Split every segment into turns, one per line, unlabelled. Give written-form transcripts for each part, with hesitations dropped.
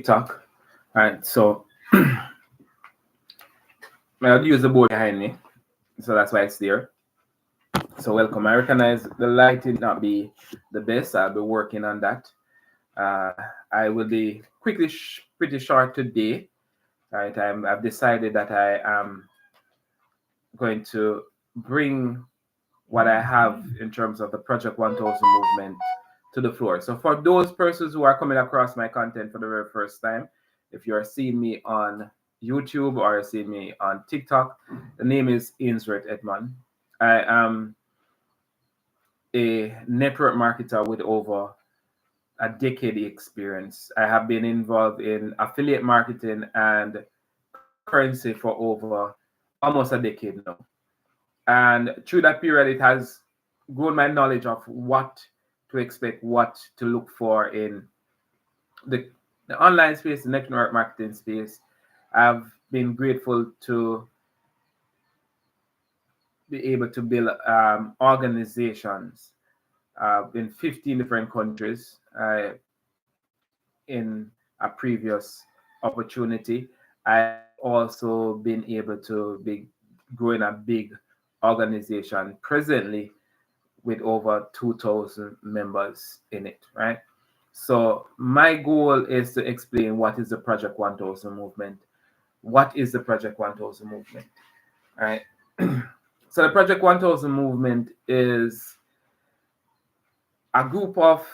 TikTok. All right, so I'll use the board behind me, so that's why it's there. So welcome. I recognize the lighting not be the best. I'll be working on that. I will be pretty short today. Right, I've decided that I am going to bring what I have in terms of the Project 1000 movement to the floor. So for those persons who are coming across my content for the very first time, if you are seeing me on YouTube or seeing me on TikTok, the name is Ainsworth Edmond. I am a network marketer with over a decade experience. I have been involved in affiliate marketing and cryptocurrency for over almost a decade now. And through that period, it has grown my knowledge of what to expect, what to look for in the online space, the network marketing space. I've been grateful to be able to build organizations in 15 different countries in a previous opportunity. I've also been able to be growing a big organization presently with over 2,000 members in it, right? So my goal is to explain what is the Project 1000 movement. What is the Project 1000 movement, right? So the Project 1000 movement is a group of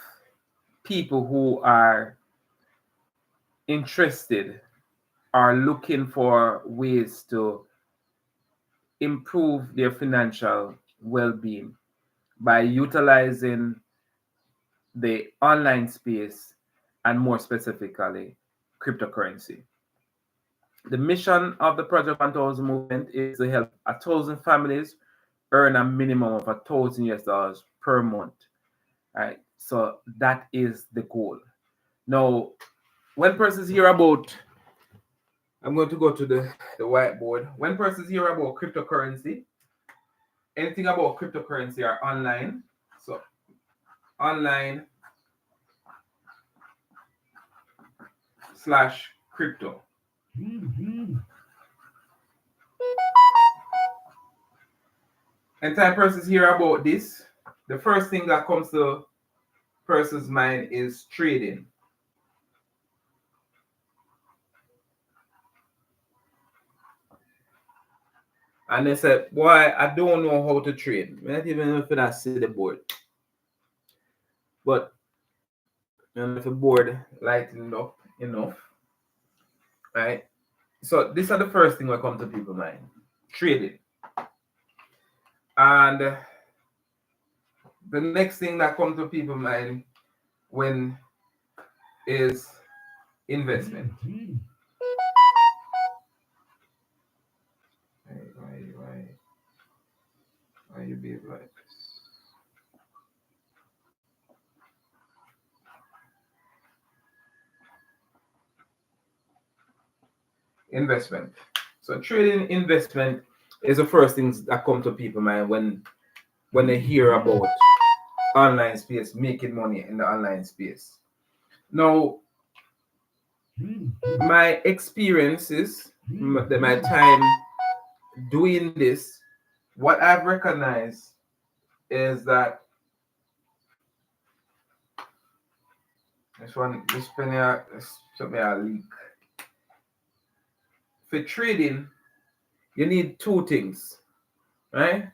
people who are interested, are looking for ways to improve their financial well-being by utilizing the online space and more specifically cryptocurrency. The mission of the Project 1000 movement is to help 1,000 families earn a minimum of $1,000 per month. Right? So that is the goal. Now, when persons hear about, I'm going to go to the whiteboard. When persons hear about cryptocurrency, anything about cryptocurrency are online. So online / crypto. Anytime persons hear about this, the first thing that comes to person's mind is trading. And they said, boy, I don't know how to trade. I don't even know if I see the board. But if the board lightened up enough, right? So these are the first thing that come to people's mind. Trading. And the next thing that comes to people's mind when is investment. Why you behave like this? Investment. So trading investment is the first things that come to people's mind when they hear about online space, making money in the online space. Now, my experiences, my time doing this, what I've recognized is that this penny a leak. For trading, you need two things, right?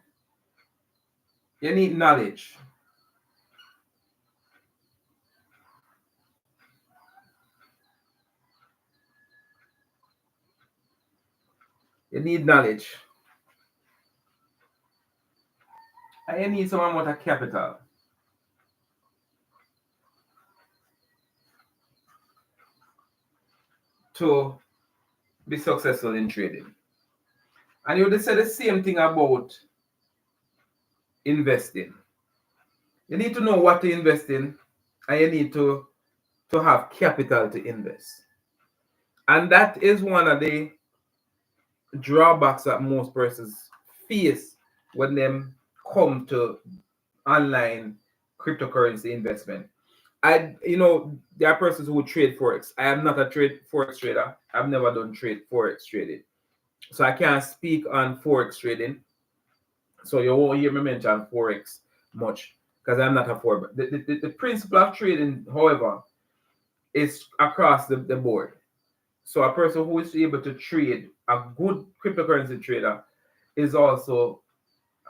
You need knowledge. You need knowledge. And you need some amount of capital. To be successful in trading. And you would say the same thing about investing. You need to know what to invest in, and you need to have capital to invest. And that is one of the drawbacks that most persons face when them come to online cryptocurrency investment. there are persons who trade forex. I am not a forex trader. I've never done forex trading, so I can't speak on forex trading. So you won't hear me mention forex much because I'm not a forex. The principle of trading, however, is across the board. So a person who is able to trade, a good cryptocurrency trader, is also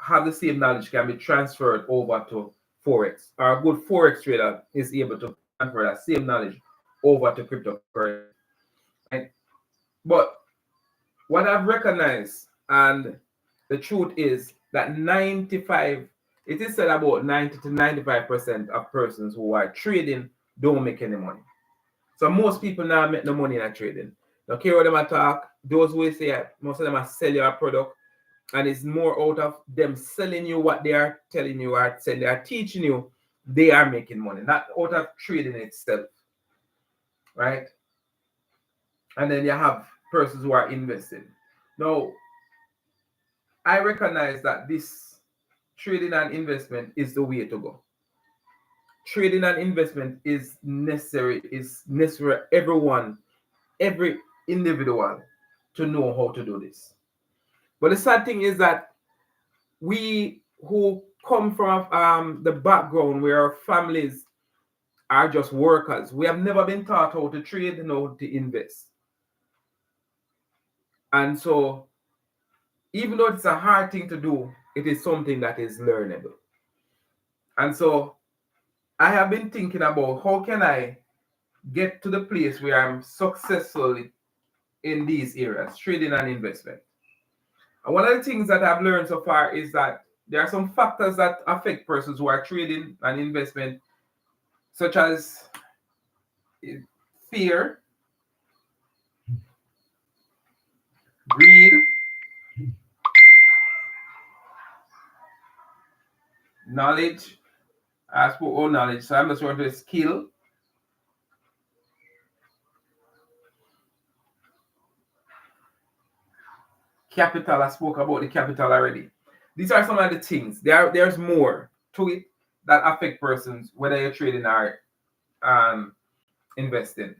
have the same knowledge can be transferred over to forex. Or a good forex trader is able to transfer that same knowledge over to cryptocurrency. Right? But what I've recognized, and the truth is that 95, it is said about 90 to 95% of persons who are trading don't make any money. So most people now make no money in trading. Don't care what them talk. Those who say most of them are sell your product, and it's more out of them selling you what they are telling you or saying they are teaching you. They are making money, not out of trading itself, right? And then you have persons who are investing. Now, I recognize that this trading and investment is the way to go. Trading and investment is necessary. Is necessary for everyone, every individual, to know how to do this. But the sad thing is that we who come from the background where our families are just workers, we have never been taught how to trade and how to invest. And so, even though it's a hard thing to do, it is something that is learnable. And so, I have been thinking about how can I get to the place where I'm successful in these areas, trading and investment. And one of the things that I've learned so far is that there are some factors that affect persons who are trading and investment, such as fear, greed, knowledge. I spoke all knowledge, so I'm just going to skill, capital. I spoke about the capital already. These are some of the things. There's more to it that affect persons, whether you're trading or investing.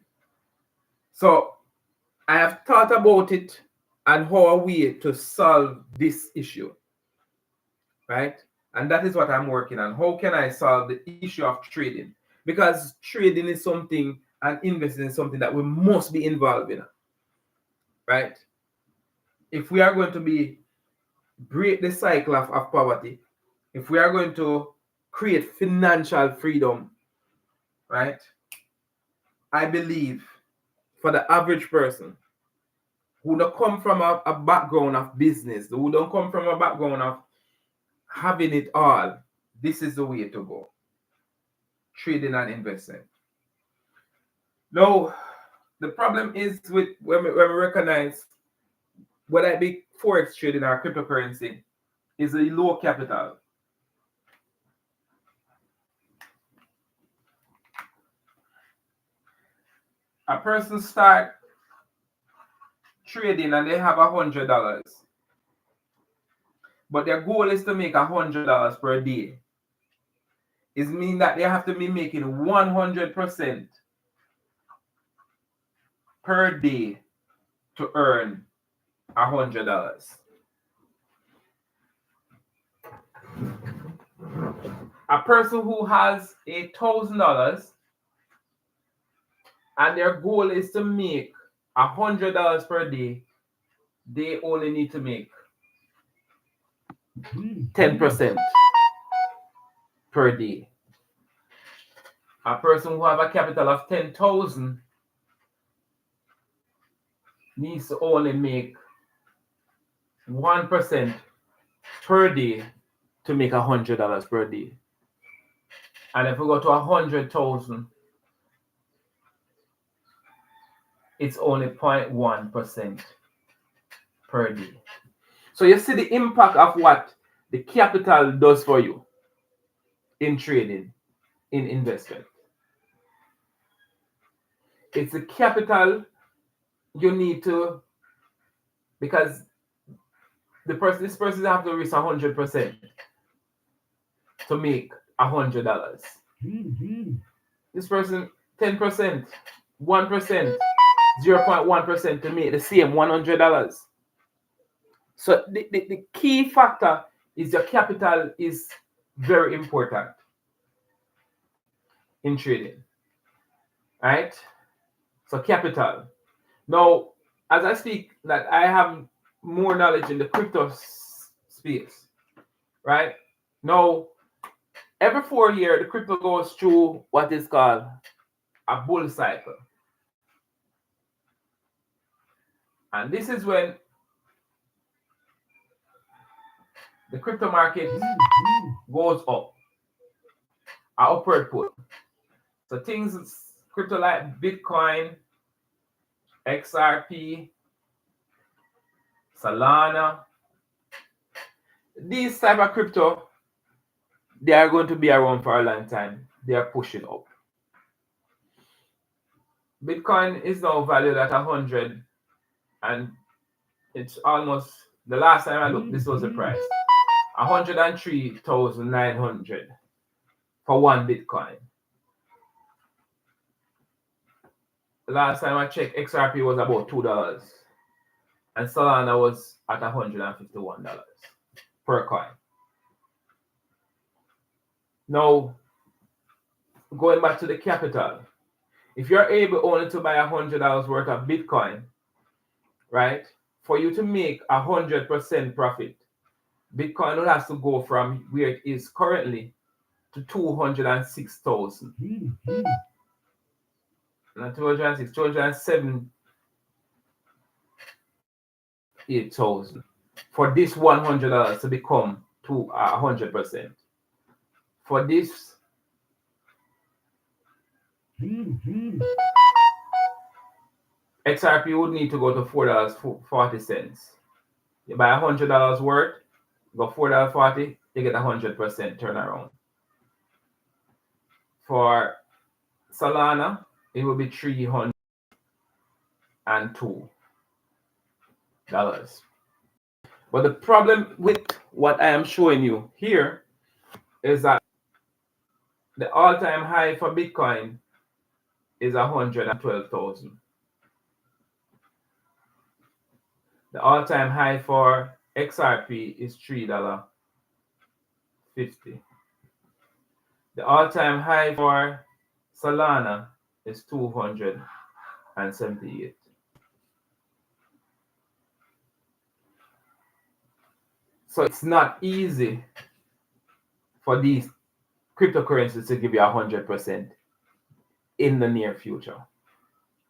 So I have thought about it and how a way to solve this issue, right? And that is what I'm working on. How can I solve the issue of trading? Because trading is something and investing is something that we must be involved in, right? If we are going to break the cycle of poverty, if we are going to create financial freedom, right? I believe for the average person who don't come from a background of business, who don't come from a background of having it all, this is the way to go. Trading and investing. Now, the problem is with when we recognize whether it be forex trading or cryptocurrency, is a low capital. A person start trading and they have $100, but their goal is to make $100 per day. It means that they have to be making 100% per day to earn $100. A person who has $1,000 and their goal is to make $100 per day, they only need to make 10% per day. A person who have a capital of 10,000 needs to only make 1% per day to make $100 per day. And if we go to 100,000, it's only 0.1% per day. So you see the impact of what the capital does for you in trading, in investment. It's the capital you need to, because this person have to risk 100% to make $100. This person 10%, 1%, 0.1% to make the same $100. So the key factor is your capital is very important in trading, right? So capital. Now, as I speak, that I have more knowledge in the crypto space, right? Now, every 4 years, the crypto goes through what is called a bull cycle. And this is when the crypto market goes up, an upward pull. So things, crypto like Bitcoin, XRP, Solana, these type of crypto, they are going to be around for a long time. They are pushing up. Bitcoin is now valued at 100, and it's almost, the last time I looked, this was the price, 103,900 for one Bitcoin. The last time I checked, XRP was about $2, and Solana was at $151 per coin. Now, going back to the capital, if you're able only to buy $100 worth of Bitcoin, right, for you to make 100% profit, Bitcoin will have to go from where it is currently to 206,000. Not 206, 278,000 for this $100 to become to 100%. For this, XRP would need to go to $4.40. You buy $100 worth, go $4.40, you get 100% turnaround. For Solana, it will be $302. But the problem with what I am showing you here is that the all-time high for Bitcoin is 112,000. The all-time high for XRP is $3.50. The all-time high for Solana is 278. So it's not easy for these cryptocurrencies to give you 100% in the near future.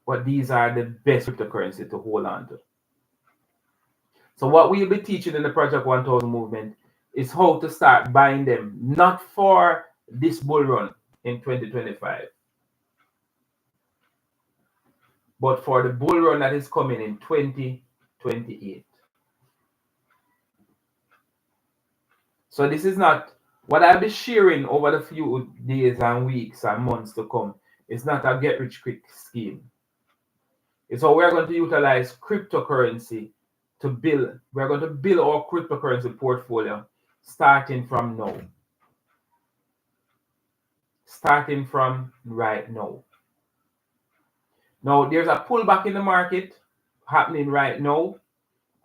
But these are the best cryptocurrency to hold on to. So what we'll be teaching in the Project 1000 movement is how to start buying them, not for this bull run in 2025, but for the bull run that is coming in 2028. So this is not what I'll be sharing over the few days and weeks and months to come. It's not a get rich quick scheme. It's how we're going to utilize cryptocurrency to build. We're going to build our cryptocurrency portfolio starting from now. Starting from right now. Now, there's a pullback in the market happening right now,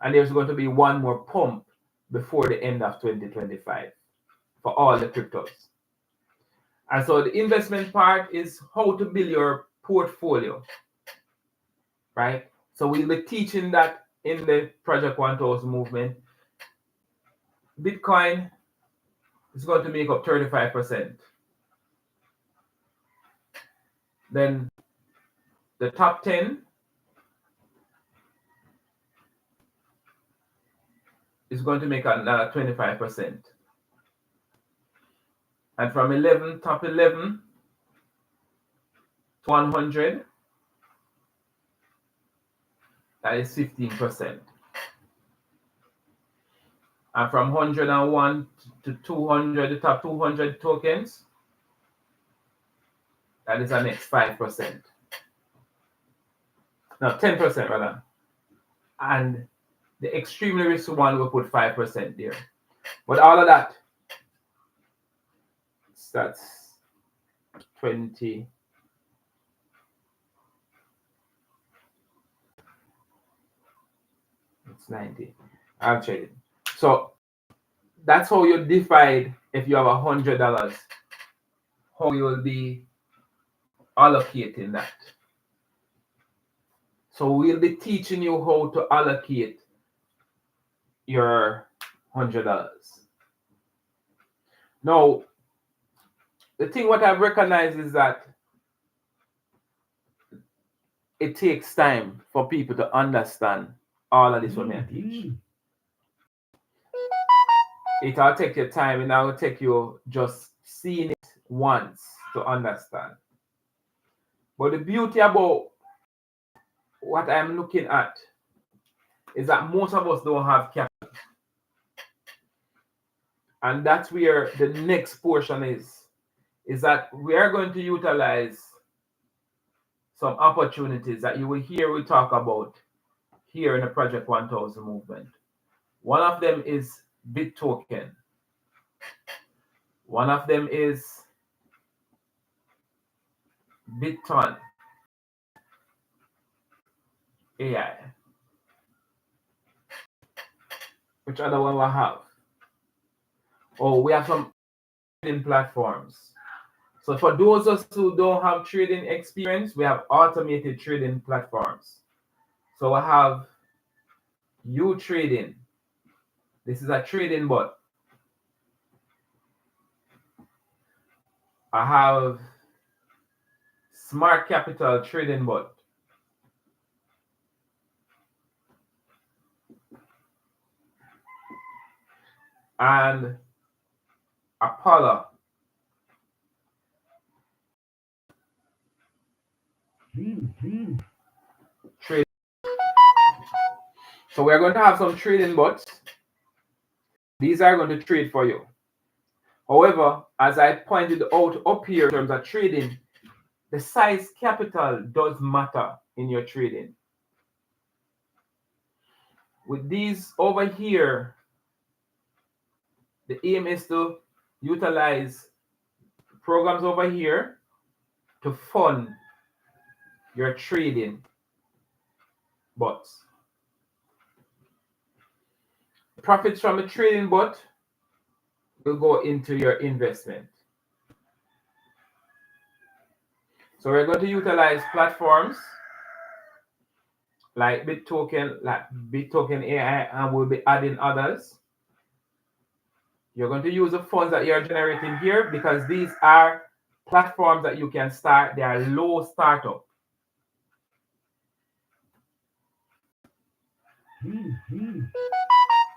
and there's going to be one more pump before the end of 2025 for all the cryptos. And so the investment part is how to build your portfolio, right? So we'll be teaching that in the Project 1000 movement. Bitcoin is going to make up 35%. Then the top 10 is going to make another 25%. And from top 11 to 100, that is 15%. And from 101 to 200, the top 200 tokens, that is the next 5%. No, 10% rather. And the extremely risky one will put 5% there. But all of that, that's 20, It's 90. I'll trade it. So that's how you divide if you have $100. How you will be allocating that. So we'll be teaching you how to allocate your $100. Now, the thing what I've recognized is that it takes time for people to understand all of this what I teach. It'll take your time and it'll take you just seeing it once to understand. But the beauty about what I'm looking at is that most of us don't have capital. And that's where the next portion is that we are going to utilize some opportunities that you will hear we talk about here in the Project 1000 movement. One of them is BitToken. One of them is Bitton AI. Which other one we have? Oh, we have some trading platforms. So for those of us who don't have trading experience, we have automated trading platforms. So I have trading. This is a trading bot. I have Smart Capital trading bot. And Apollo. Trade. So we're going to have some trading bots. These are going to trade for you. However, as I pointed out up here in terms of trading, the size capital does matter in your trading. With these over here, the aim is to utilize programs over here to fund your trading bots. Profits from a trading bot will go into your investment. So we're going to utilize platforms like BitToken AI, and we'll be adding others. You're going to use the funds that you're generating here because these are platforms that you can start. They are low startup.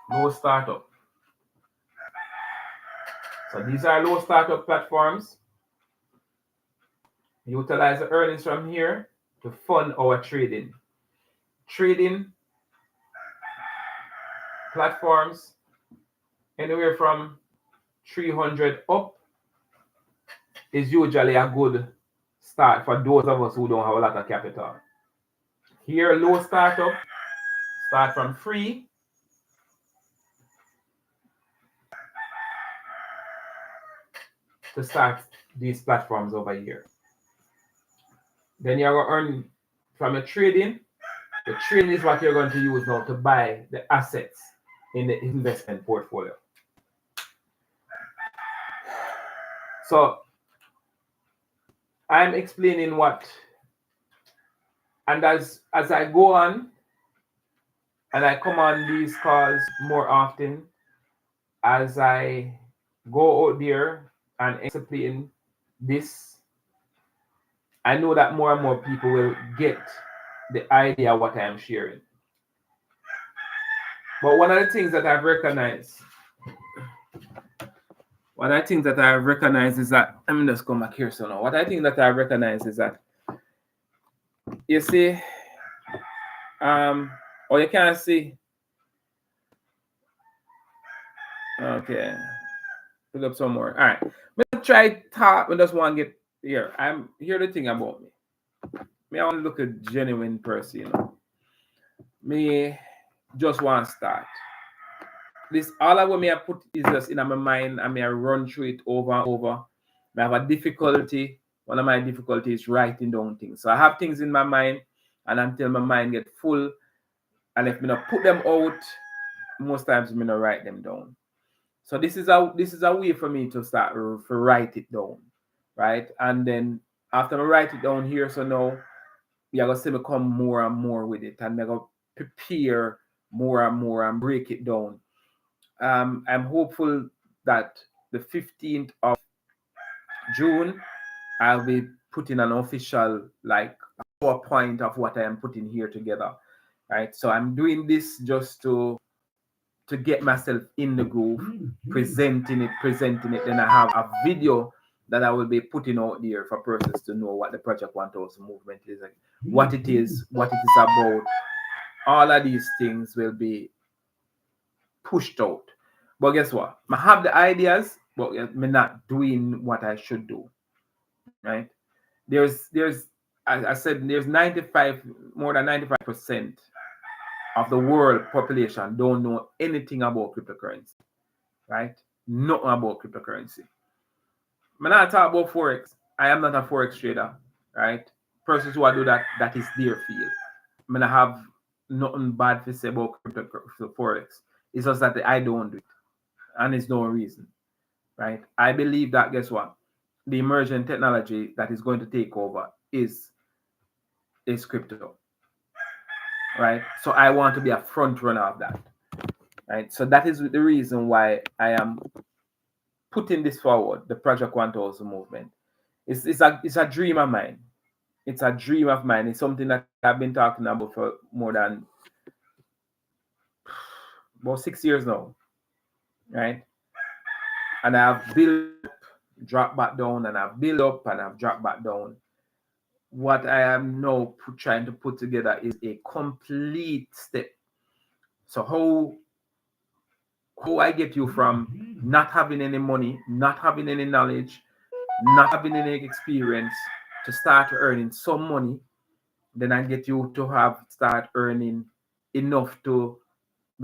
Low startup. So these are low startup platforms. Utilize the earnings from here to fund our trading. Trading platforms anywhere from 300 up is usually a good start for those of us who don't have a lot of capital. Here, low startup, start from free. To start these platforms over here. Then you're going to earn from your trading. The trading is what you're going to use now to buy the assets in the investment portfolio. So I'm explaining what, and as I go on and I come on these calls more often, as I go out there and explain this, I know that more and more people will get the idea of what I'm sharing. But one of the things that I've recognized, is that, let me just come back here so now. What I think that I've recognized is that, you see, or you can't see. Okay. Put up some more. All right. I'm try talk. I just want to get here. I'm here the thing about me. I want to look a genuine person, you know. Me just want to start. This all of what me I put is just in my mind, and me I run through it over and over. I have a difficulty. One of my difficulties is writing down things. So I have things in my mind, and until my mind get full, And if me not put them out, most times me not write them down. So this is a way for me to start to write it down, right? And then after I write it down here, so now you're gonna see me come more and more with it, and I'm gonna prepare more and more and break it down. I'm hopeful that the 15th of June, I'll be putting an official like PowerPoint of what I am putting here together, right? So I'm doing this just to get myself in the groove, presenting it. Then I have a video that I will be putting out there for persons to know what the Project 1000 movement is, like, what it is about. All of these things will be pushed out. But guess what? I have the ideas, but I'm not doing what I should do. Right? There's as I said, there's 95 more than 95% of the world population don't know anything about cryptocurrency. Right? Nothing about cryptocurrency. I'm not talk about forex. I am not a forex trader. Right? Persons who do that, that is their field. I mean, I have nothing bad to say about forex. It's just that I don't do it, and it's no reason, right? I believe that, guess what? The emerging technology that is going to take over is crypto, right? So I want to be a front runner of that, right? So that is the reason why I am putting this forward, the Project 1000 movement. It's a dream of mine. It's a dream of mine. It's something that I've been talking about for more than about 6 years now, right? And I've built, dropped back down, and I've built up, and I've dropped back down. What I am now trying to put together is a complete step. So how I get you from not having any money, not having any knowledge, not having any experience to start earning some money, then I get you to start earning enough to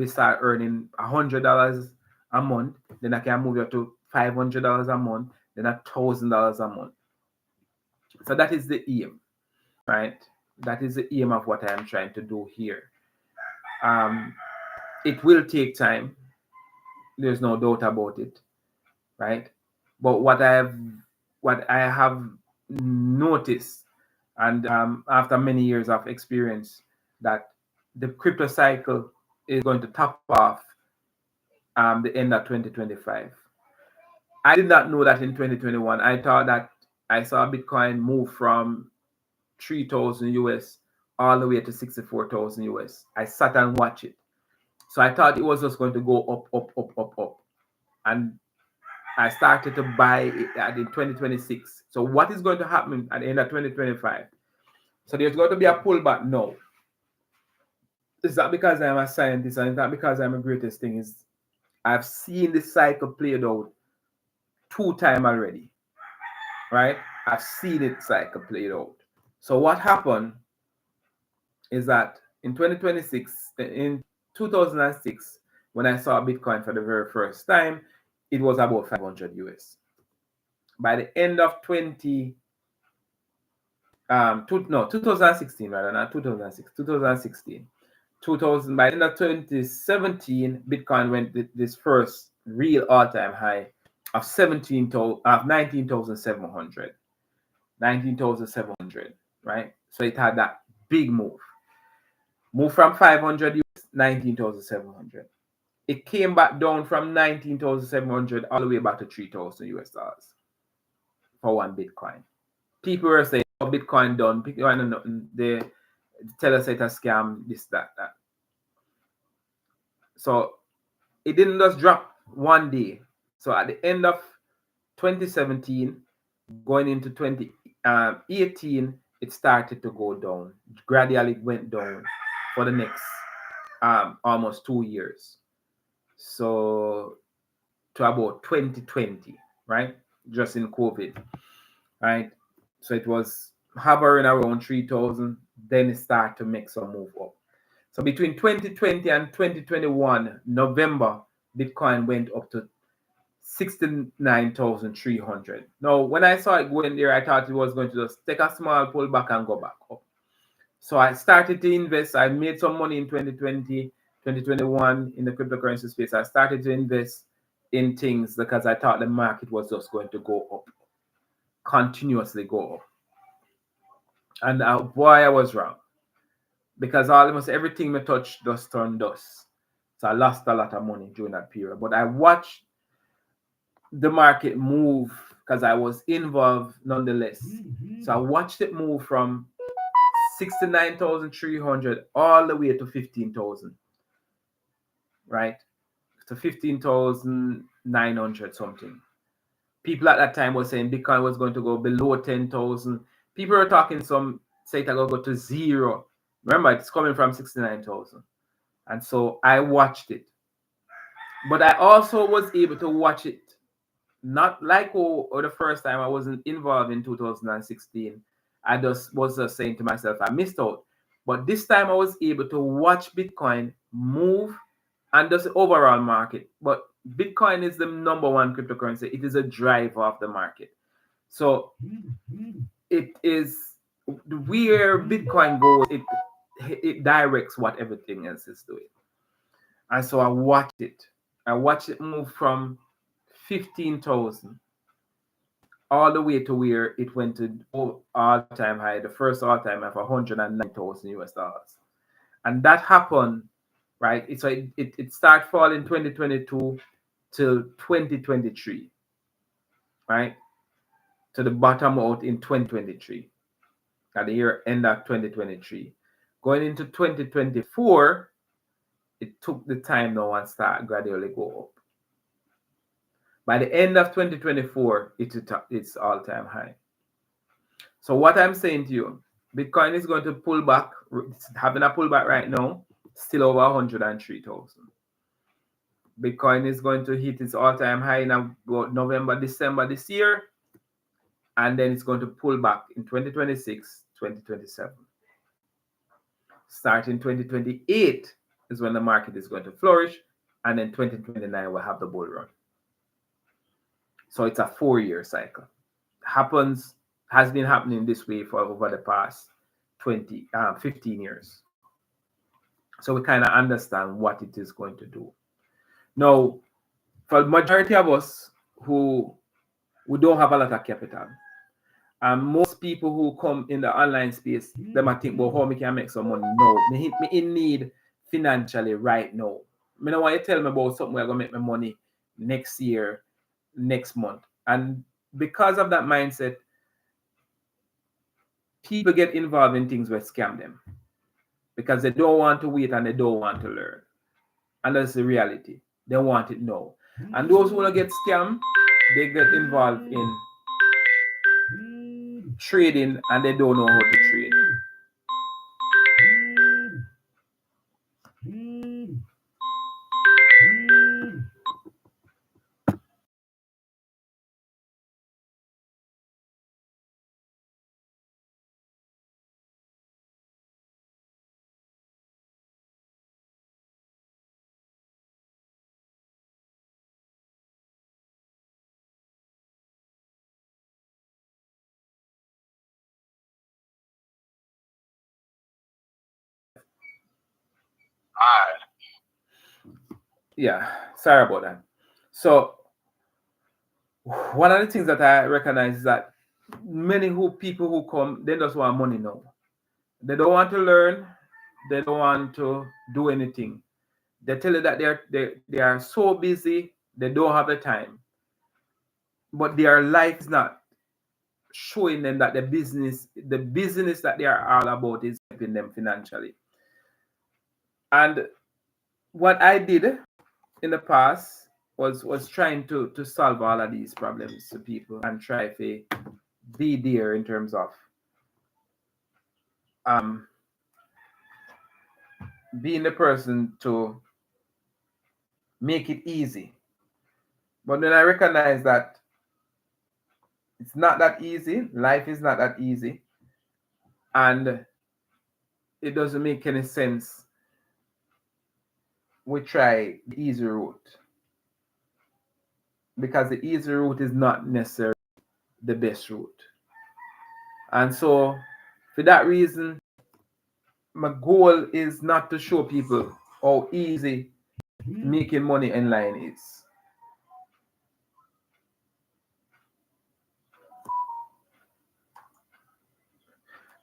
start earning $100 a month. Then I can move you to $500 a month, then $1,000 a month. So that is the aim, right? That is the aim of what I am trying to do here. It will take time. There's no doubt about it, right? But what I have noticed, and after many years of experience, that the crypto cycle is going to top off the end of 2025. I did not know that in 2021. I thought that I saw Bitcoin move from 3,000 US all the way to 64,000 US. I sat and watched it. So I thought it was just going to go up. And I started to buy it in 2026. So what is going to happen at the end of 2025? So there's going to be a pullback now. It's not because I'm a scientist, and it's not because I'm the greatest thing. Is I've seen this cycle played out 2 times already, right? I've seen it cycle played out. So what happened is that in 2006, when I saw Bitcoin for the very first time, it was about 500 US. By the end of 2016, rather, not 2006, 2016. By the end of 2017, Bitcoin went this first real all-time high of 19,700. 19,700, right? So it had that big move. Moved from 500 US, 19,700. It came back down from 19,700 all the way back to 3,000 US dollars for one Bitcoin. People were saying, oh, Bitcoin done. Bitcoin nothing. They tell us it's a scam, this, that. So it didn't just drop one day. So at the end of 2017, going into 2018, it started to go down. Gradually went down for the next almost 2 years. So to about 2020, right? Just in COVID, right? So it was hovering around 3,000. Then it started to make some move up. So between 2020 and 2021, November, Bitcoin went up to 69,300. Now, when I saw it going there, I thought it was going to just take a small pullback and go back up. So I started to invest. I made some money in 2020, 2021 in the cryptocurrency space. I started to invest in things because I thought the market was just going to go up, continuously go up. And boy, I was wrong, because almost everything I touched just turned dust. So I lost a lot of money during that period. But I watched the market move because I was involved nonetheless. So I watched it move from 69,300 all the way to 15,000, right? To 15,900 something. People at that time were saying Bitcoin was going to go below 10,000. People were talking some say it will go to zero. Remember, it's coming from 69,000. And so I watched it. But I also was able to watch it, not like the first time I wasn't involved in 2016. I just was just saying to myself, I missed out. But this time I was able to watch Bitcoin move and just the overall market. But Bitcoin is the number one cryptocurrency. It is a driver of the market. So it is where Bitcoin goes, it directs what everything else is doing. And so I watched it. I watched it move from 15,000 all the way to where it went to all-time high, the first all-time high of 109,000 US dollars. And that happened, right? It started falling 2022 till 2023, right? To the bottom out in 2023, at the year end of 2023. Going into 2024, it took the time now and start gradually go up. By the end of 2024, it's all-time high. So what I'm saying to you, Bitcoin is going to pull back. It's having a pullback right now, still over 103,000. Bitcoin is going to hit its all-time high in November, December this year, and then it's going to pull back in 2026, 2027. Starting 2028 is when the market is going to flourish, and then 2029 will have the bull run. So it's a 4-year cycle. Has been happening this way for over the past 15 years. So we kind of understand what it is going to do. Now, for the majority of us who don't have a lot of capital, and most people who come in the online space, they might think, well, how me can make some money? No, me in need financially right now. I don't want you to tell me about something where I'm going to make my money next year, next month. And because of that mindset, people get involved in things that scam them because they don't want to wait and they don't want to learn. And that's the reality. They want it now. And those who want to get scammed, they get involved in trading and they don't know how to trade. Yeah, sorry about that. So one of the things that I recognize is that many people who come, they just want money now. They don't want to learn. They don't want to do anything. They tell you that they are so busy, they don't have the time. But their life is not showing them that the business that they are all about is helping them financially. And what I did in the past was trying to solve all of these problems to people and try to be there in terms of being the person to make it easy. But then I recognize that it's not that easy. Life is not that easy. And it doesn't make any sense. We try the easy route, because the easy route is not necessarily the best route. And so for that reason, my goal is not to show people how easy making money online is.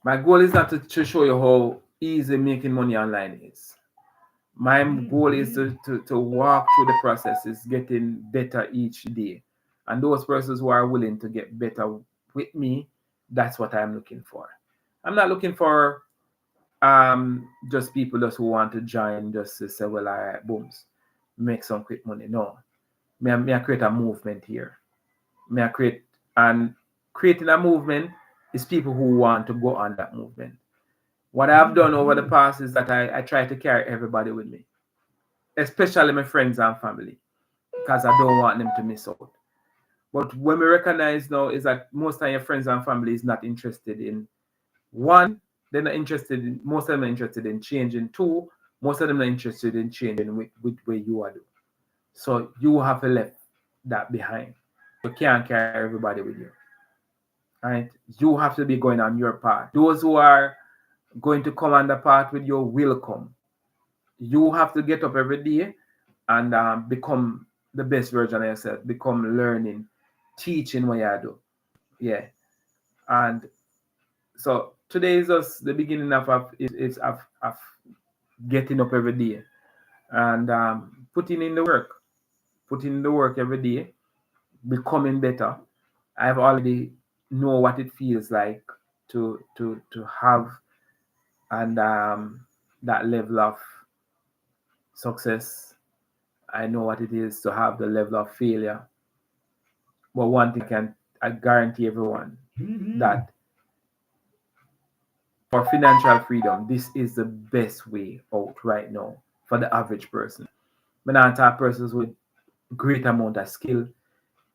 My goal is not to show you how easy making money online is. My goal is to walk through the processes, getting better each day. And those persons who are willing to get better with me, that's what I'm looking for. I'm not looking for just people just who want to join just to say, well, all right, booms, make some quick money. No. Me I create a movement here. Me I create and creating a movement is people who want to go on that movement. What I've done over the past is that I try to carry everybody with me, especially my friends and family, because I don't want them to miss out. But when we recognize now is that most of your friends and family is not interested in one, they're not interested in most of them are interested in changing. Two, most of them are interested in changing with where you are doing. So you have to left that behind. You can't carry everybody with you. Right? You have to be going on your path. Those who are going to come on the path with you will come. You have to get up every day and become the best version of yourself. Become learning, teaching what you do. Yeah. And so today is just the beginning of getting up every day and putting in the work every day, becoming better. I've already know what it feels like to have and that level of success. I know what it is to have the level of failure. But one thing I guarantee everyone that for financial freedom, this is the best way out right now for the average person. When I talk persons with great amount of skill,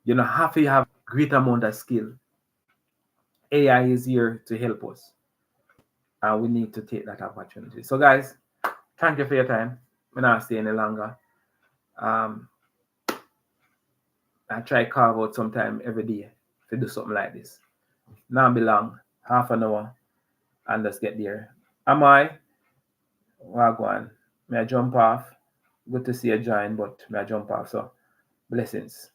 you know, have to have great amount of skill. AI is here to help us, and we need to take that opportunity. So, guys, thank you for your time. I'm not stay any longer. Um, I try carve out some time every day to do something like this. Now be long, half an hour, and let's get there. Am I? Wagwan. May I jump off? Good to see you join, but may I jump off? So, blessings.